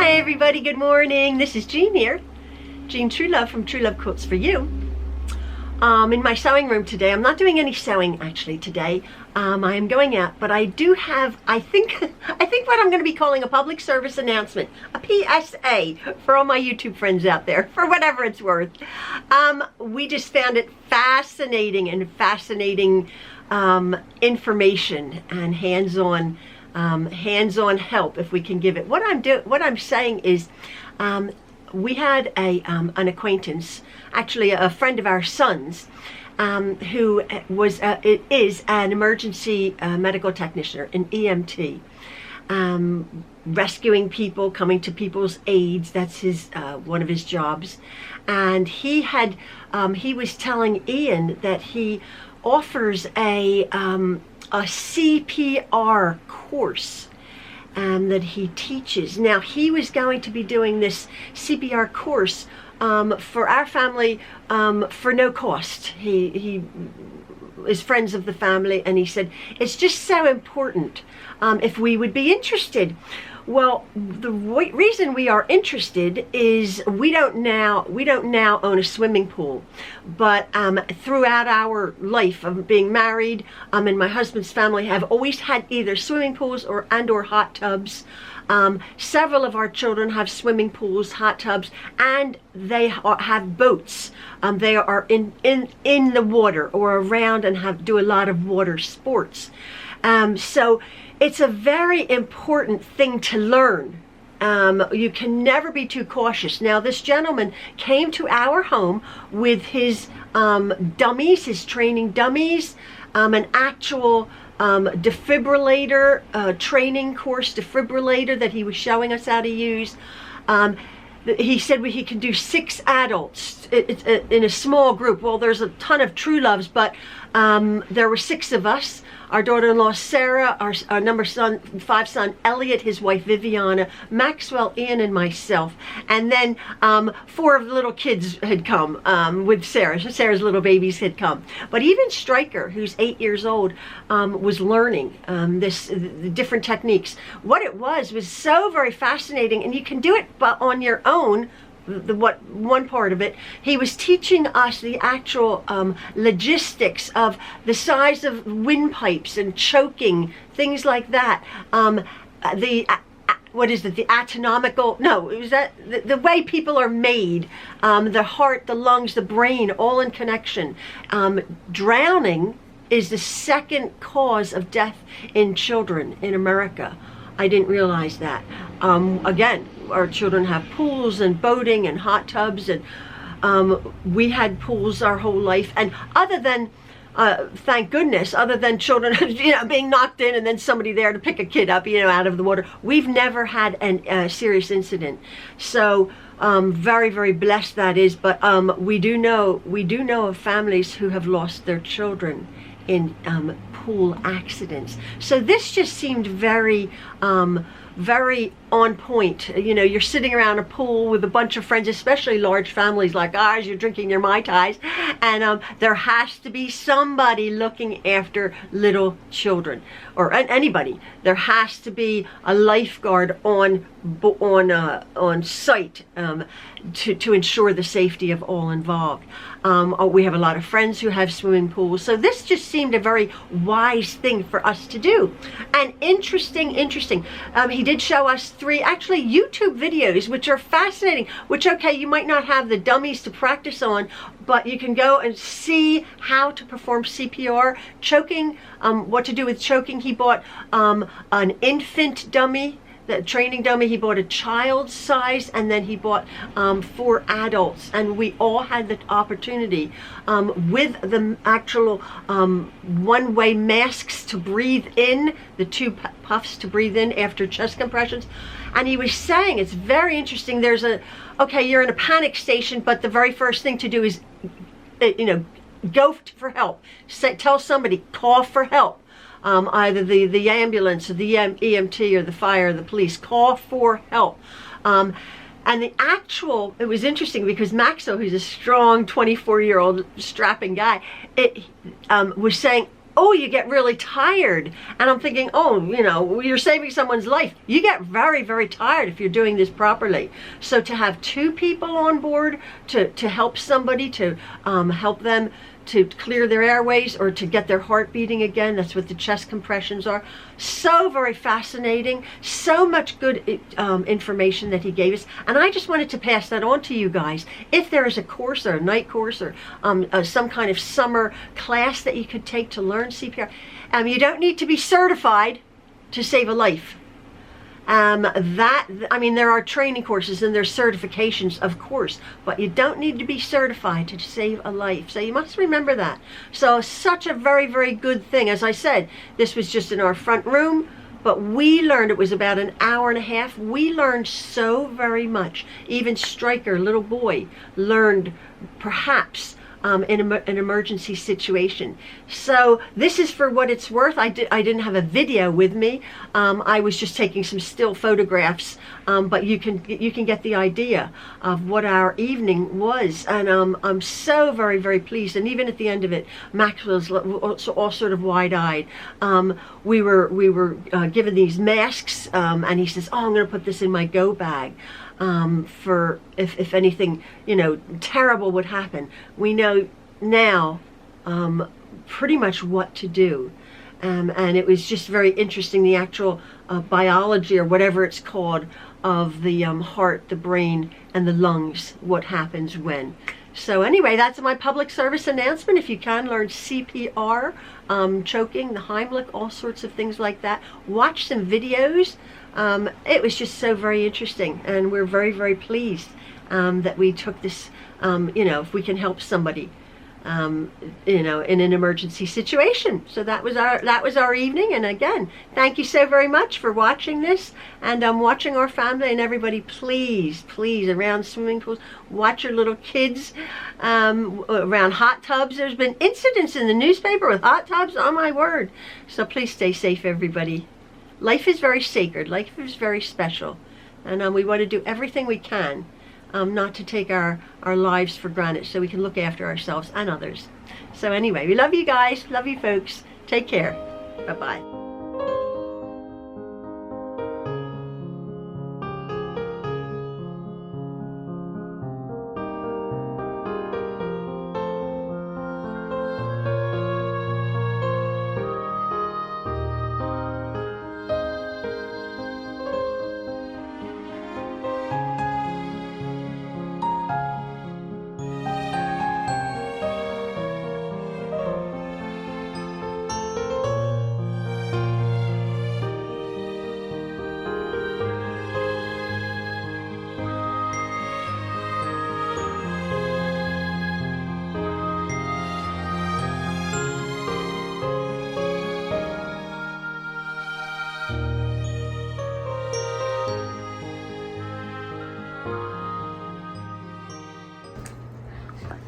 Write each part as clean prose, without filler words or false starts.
Hi everybody, good morning. This is Jean here. Jean Truelove from Truelove Quilts for you. In my sewing room today, I'm not doing any sewing actually today. I am going out, but I do have, I think what I'm going to be calling a public service announcement, a PSA for all my YouTube friends out there, for whatever it's worth. We just found it fascinating information and hands-on help if we can give it. What I'm saying is, we had an acquaintance, actually a friend of our son's, who is an emergency medical technician, an EMT, rescuing people, coming to people's aids. That's his one of his jobs. And he was telling Ian that he offers a CPR course that he teaches. Now, he was going to be doing this CPR course for our family for no cost. He is friends of the family, and he said it's just so important if we would be interested. Well, the reason we are interested is we don't now own a swimming pool, but throughout our life of being married, and my husband's family have always had either swimming pools or hot tubs. Several of our children have swimming pools, hot tubs, and they have boats. They are in the water or around and do a lot of water sports. So it's a very important thing to learn. You can never be too cautious. Now, this gentleman came to our home with his dummies, his training dummies, an actual defibrillator, training course defibrillator that he was showing us how to use. He said he can do 6 adults in a small group. Well, there's a ton of Trueloves, but there were 6 of us. Our daughter-in-law Sarah, our number 5 son Elliot, his wife Viviana, Maxwell, Ian, and myself. And then 4 of the little kids had come with Sarah. So Sarah's little babies had come. But even Stryker, who's 8 years old, was learning the different techniques. What it was so very fascinating, and you can do it on your own. One part of it, he was teaching us the actual logistics of the size of windpipes and choking, things like that. The anatomical, no, it was the way people are made, the heart, the lungs, the brain, all in connection. Drowning is the second cause of death in children in America. I didn't realize that. Again, our children have pools and boating and hot tubs, and we had pools our whole life. And other than, thank goodness, other than children, being knocked in and then somebody there to pick a kid up, out of the water, we've never had a serious incident. So very, very blessed that is. But we do know of families who have lost their children in pool accidents. So this just seemed very very on point. You're sitting around a pool with a bunch of friends, especially large families like ours. You're drinking your Mai Tais, and there has to be somebody looking after little children, or anybody. There has to be a lifeguard on site to ensure the safety of all involved. We have a lot of friends who have swimming pools, so this just seemed a very wise thing for us to do, and interesting. He did show us 3 actually YouTube videos, which are fascinating, which, okay, you might not have the dummies to practice on, but you can go and see how to perform CPR, choking, what to do with choking. He bought an infant dummy, the training dummy. He bought a child size, and then he bought 4 adults, and we all had the opportunity with the actual one-way masks to breathe in, the 2 puffs to breathe in after chest compressions. And he was saying, it's very interesting, okay, you're in a panic station, but the very first thing to do is go for help. Tell somebody, call for help. Either the ambulance or the EMT or the fire or the police, call for help. And it was interesting because Maxwell, who's a strong 24-year-old strapping guy, was saying, oh, you get really tired. And I'm thinking, oh, you know, you're saving someone's life. You get very, very tired if you're doing this properly. So to have 2 people on board to help somebody, to help them to clear their airways or to get their heart beating again. That's what the chest compressions are. So very fascinating. So much good information that he gave us. And I just wanted to pass that on to you guys. If there is a course or a night course or some kind of summer class that you could take to learn CPR, you don't need to be certified to save a life. There are training courses and there's certifications, of course, but you don't need to be certified to save a life. So you must remember that. So such a very, very good thing. As I said, this was just in our front room, but we learned, it was about an hour and a half. We learned so very much. Even Stryker, little boy, learned perhaps in an emergency situation. So this is for what it's worth. I didn't have a video with me. I was just taking some still photographs, but you can get the idea of what our evening was. And I'm so very, very pleased. And even at the end of it, Maxwell's all sort of wide-eyed. We were given these masks, and he says, oh, I'm going to put this in my go bag. For if anything, you know, terrible would happen. We know now pretty much what to do. And it was just very interesting, the actual biology or whatever it's called of the heart, the brain, and the lungs, what happens when. So anyway, that's my public service announcement. If you can, learn CPR, choking, the Heimlich, all sorts of things like that. Watch some videos. It was just so very interesting, and we're very, very pleased that we took this, if we can help somebody, in an emergency situation. So that was our evening. And again, thank you so very much for watching this, and watching our family. And everybody, please, around swimming pools, watch your little kids around hot tubs. There's been incidents in the newspaper with hot tubs, oh my word. So please stay safe, everybody. Life is very sacred. Life is very special. And we want to do everything we can not to take our lives for granted, so we can look after ourselves and others. So anyway, we love you guys. Love you folks. Take care. Bye-bye.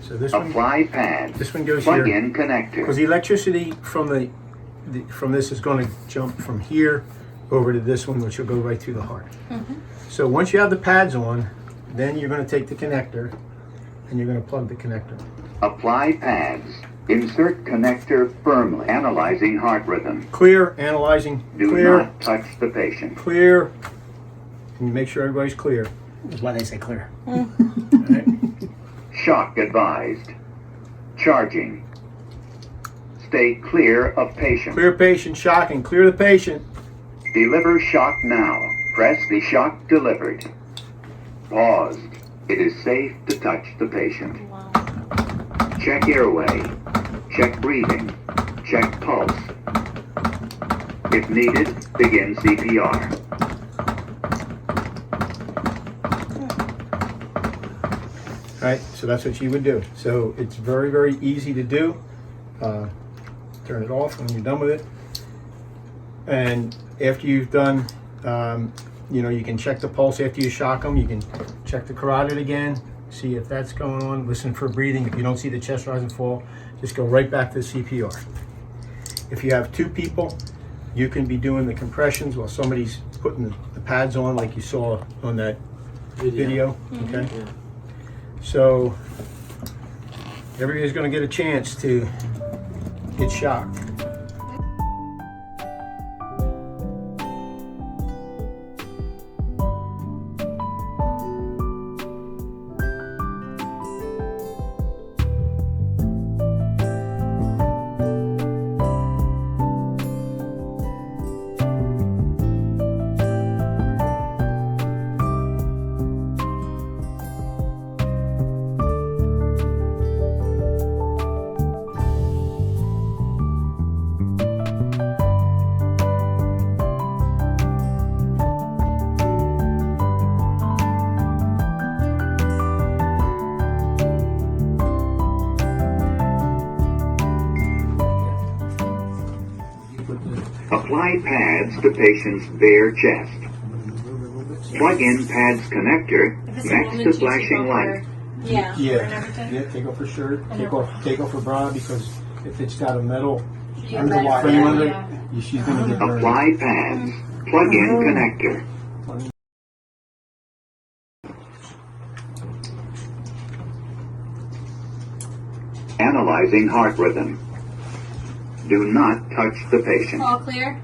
So this apply pad. This one goes plug here. in connector. Because the electricity from from this is going to jump from here over to this one, which will go right through the heart. Mm-hmm. So once you have the pads on, then you're going to take the connector and you're going to plug the connector. Apply pads. Insert connector firmly. Analyzing heart rhythm. Clear. Analyzing. Do clear. Not touch the patient. Clear. And you make sure everybody's clear. That's why they say clear. All right. Shock advised. Charging. Stay clear of patient. Clear patient, shocking. Clear the patient. Deliver shock now. Press the shock delivered. Paused. It is safe to touch the patient. Wow. Check airway. Check breathing. Check pulse. If needed, begin CPR. All right, so that's what you would do. So it's very, very easy to do. Turn it off when you're done with it. And after you've done, you can check the pulse after you shock them. You can check the carotid again, see if that's going on. Listen for breathing. If you don't see the chest rise and fall, just go right back to the CPR. If you have 2 people, you can be doing the compressions while somebody's putting the pads on, like you saw on that video. Mm-hmm. Okay. Yeah. So everybody's going to get a chance to get shocked. Apply pads to patient's bare chest. Plug in pads connector next to flashing light. Yeah. Yeah, take off her shirt, take off her bra, because if it's got a metal Underwire, frame under it, yeah. she's going to get burned. Apply pads. Plug in connector. Analyzing heart rhythm. Do not touch the patient. All clear?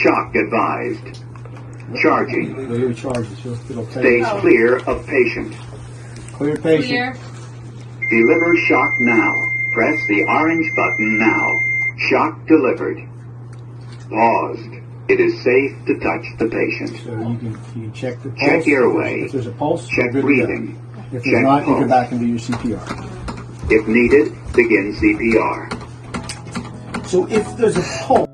Shock advised. Charging. It'll charge it, it'll tell Stay you. clear of patient. Clear patient. Clear. Deliver shock now. Press the orange button now. Shock delivered. Paused. It is safe to touch the patient. So you can check the pulse. Check airway. If there's a pulse, Check you're good to go. breathing. If Check there's not, you pulse. go back and do your CPR. If needed, begin CPR. So if there's a pulse,